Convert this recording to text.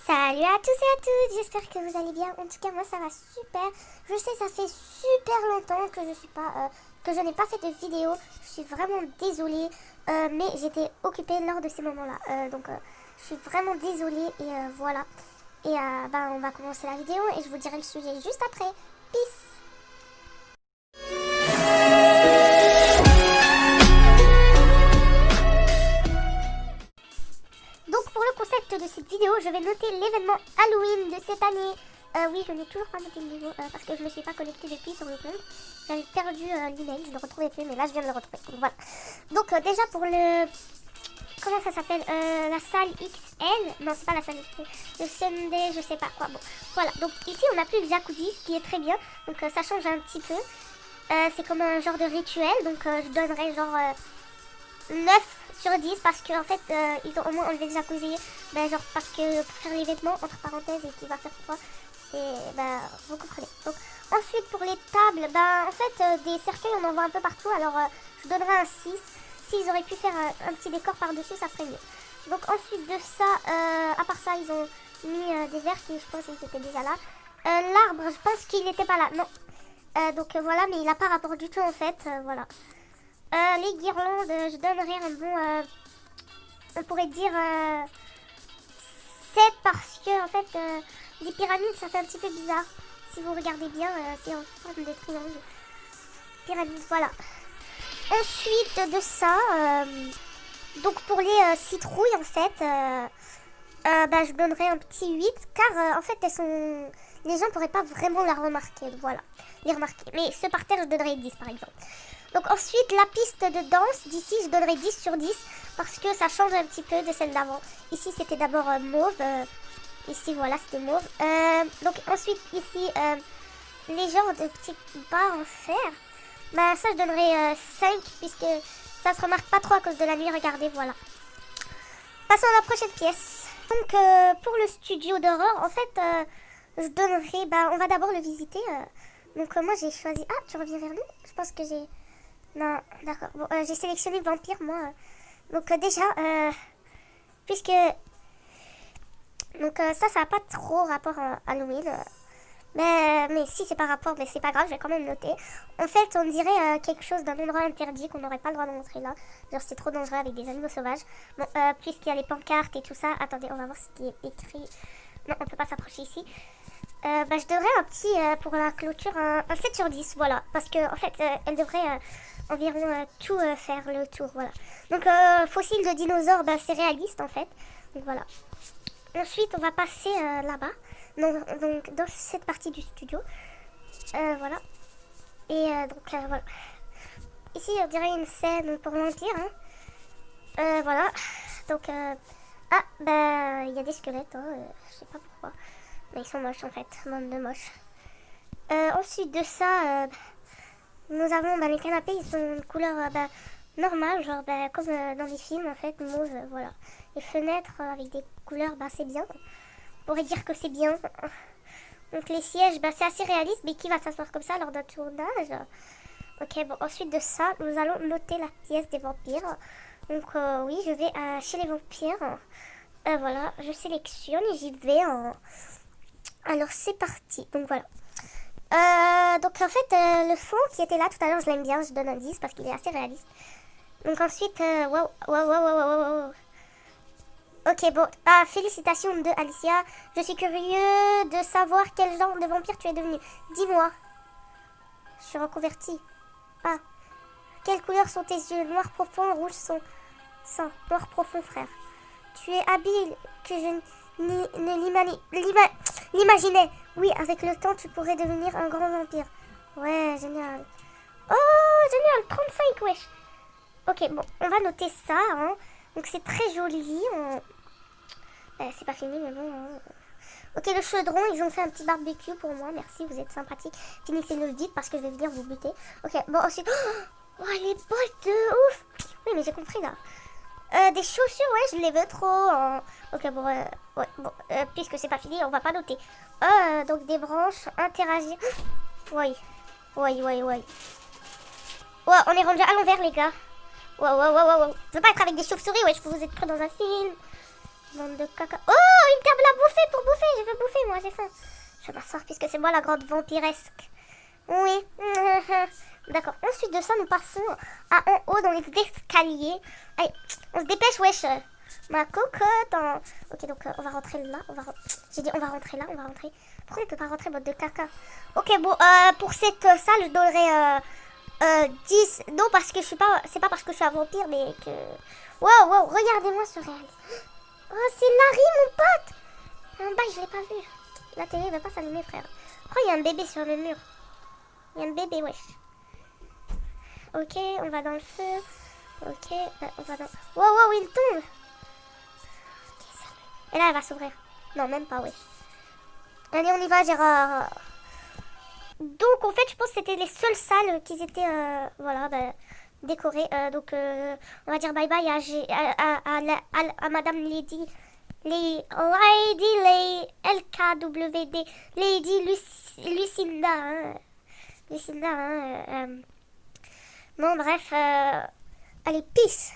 Salut à tous et à toutes, j'espère que vous allez bien. En tout cas moi ça va super. Je sais ça fait super longtemps que je n'ai pas fait de vidéo. Je suis vraiment désolée, mais j'étais occupée lors de ces moments-là. Donc je suis vraiment désolée et voilà. Et on va commencer la vidéo et je vous dirai le sujet juste après. Peace. Donc pour le concept de cette vidéo, je vais noter l'événement Halloween de cette année. Oui, je n'ai toujours pas noté le niveau parce que je ne me suis pas connectée depuis sur le compte. J'avais perdu l'email, je ne le retrouvais plus, mais là je viens de le retrouver. Donc voilà. Donc déjà pour le... Comment ça s'appelle la salle XL. Non, c'est pas la salle XL. Le Sunday, je sais pas quoi. Bon, voilà. Donc ici on a plus le jacuzzi, ce qui est très bien. Donc ça change un petit peu. C'est comme un genre de rituel. Donc je donnerais genre 9 sur 10 parce qu'en fait ils ont au moins enlevé le jacuzzi, genre parce que pour faire les vêtements entre parenthèses et qu'il va faire froid et vous comprenez. Donc ensuite pour les tables, en fait des cercueils on en voit un peu partout, alors je donnerai un 6. S'ils auraient pu faire un petit décor par dessus ça serait mieux. Donc ensuite de ça, à part ça ils ont mis des verres qui je pense qu'ils étaient déjà là. L'arbre je pense qu'il n'était pas là, non. Donc voilà, mais il n'a pas rapport du tout en fait, voilà. Les guirlandes, je donnerais un bon, on pourrait dire 7 parce que en fait les pyramides ça fait un petit peu bizarre. Si vous regardez bien, c'est en forme de triangle. Pyramide, voilà. Ensuite de ça, donc pour les citrouilles en fait, je donnerais un petit 8 car en fait elles sont... Les gens pourraient pas vraiment la remarquer, voilà. Les remarquer. Mais ce par terre je donnerais 10 par exemple. Donc ensuite la piste de danse d'ici je donnerais 10 sur 10 parce que ça change un petit peu de celle d'avant. Ici c'était d'abord mauve, ici voilà c'était mauve. Donc ensuite ici les genres de petits bas en fer, ça je donnerais 5 puisque ça se remarque pas trop à cause de la nuit, regardez voilà. Passons à la prochaine pièce. Donc pour le studio d'horreur en fait je donnerais, on va d'abord le visiter. Donc moi j'ai choisi, ah tu reviens vers nous, je pense que j'ai... Non, d'accord. Bon, j'ai sélectionné vampire, moi. Donc déjà, puisque... Donc ça n'a pas trop rapport à Halloween. Mais si c'est pas rapport, mais c'est pas grave, je vais quand même noter. En fait, on dirait quelque chose d'un endroit interdit qu'on n'aurait pas le droit de montrer là. Genre c'est trop dangereux avec des animaux sauvages. Bon, puisqu'il y a les pancartes et tout ça, attendez, on va voir ce qui est écrit. Non, on peut pas s'approcher ici. Je donnerais un petit, pour la clôture, un 7 sur 10, voilà. Parce que en fait, elle devrait... environ tout faire le tour, voilà. Donc fossiles de dinosaures, c'est réaliste en fait. Donc voilà. Ensuite on va passer là-bas, donc dans cette partie du studio, voilà. Et donc voilà. Ici on dirait une scène pour l'Empire, hein. Voilà. Donc il y a des squelettes, je sais pas pourquoi, mais ils sont moches en fait, monde de moches. Ensuite de ça, nous avons les canapés, ils sont de couleur normale, genre comme dans les films en fait, mauve, voilà. Les fenêtres avec des couleurs, c'est bien. On pourrait dire que c'est bien. Donc les sièges, c'est assez réaliste, mais qui va s'asseoir comme ça lors d'un tournage? Ok, bon, ensuite de ça, nous allons noter la pièce des vampires. Donc oui, je vais chez les vampires. Voilà, je sélectionne et j'y vais. Alors c'est parti, donc voilà. Donc en fait le fond qui était là tout à l'heure je l'aime bien, je donne un 10 parce qu'il est assez réaliste. Donc ensuite wow. Ok bon, félicitations de Alicia. Je suis curieux de savoir quel genre de vampire tu es devenu. Dis-moi. Je suis reconvertie. Quelle couleur sont tes yeux? Noir profond, rouge sang. Noir profond frère. Tu es habile que je ne l'imaginais. Oui, avec le temps, tu pourrais devenir un grand vampire. Ouais, génial. Oh, génial, 35, wesh. Ok, bon, on va noter ça, hein. Donc, c'est très joli. C'est pas fini, mais bon. Ok, le chaudron, ils ont fait un petit barbecue pour moi. Merci, vous êtes sympathique. Finissez-le vite parce que je vais venir vous buter. Ok, bon, ensuite... Oh, les bottes de ouf. Oui, mais j'ai compris, là. Des chaussures, ouais, je les veux trop. Ok, bon, ouais, bon, puisque c'est pas fini, on va pas noter. Donc des branches, interagir. Ouais. Ouais, on est rendu à l'envers, les gars. Ouais. Je veux pas être avec des chauves-souris, ouais, je peux vous être pris dans un film. Bande de caca. Oh, une table à bouffer pour bouffer. Je veux bouffer, moi, j'ai faim. Je vais m'asseoir puisque c'est moi la grande vampiresque. Oui. D'accord. Ensuite de ça, nous passons à en haut dans les escaliers. Allez, on se dépêche, wesh. Ma cocotte. Ok, donc on va rentrer là. J'ai dit on va rentrer là, on va rentrer. Pourquoi on peut pas rentrer, bande de caca? Ok, bon, pour cette salle, je donnerai 10. Non, parce que je suis pas. C'est pas parce que je suis un vampire, mais que. Wow, wow, regardez-moi ce réel. Oh, c'est Larry, mon pote. En bas, je l'ai pas vu. La télé va pas s'allumer, frère. Pourquoi il y a un bébé sur le mur? Il y a un bébé, wesh. Ok, on va dans le feu. Ok, on va dans... Wow, wow, il tombe. Ok, ça... Et là, elle va s'ouvrir. Non, même pas, wesh. Allez, on y va, Gérard. Donc, en fait, je pense que c'était les seules salles qui étaient, voilà, décorées. Donc, on va dire bye bye à Madame Lady. Lady LKWD. Lady Lucinda. Hein. Lucinda, hein. Bon, bref. Allez, peace.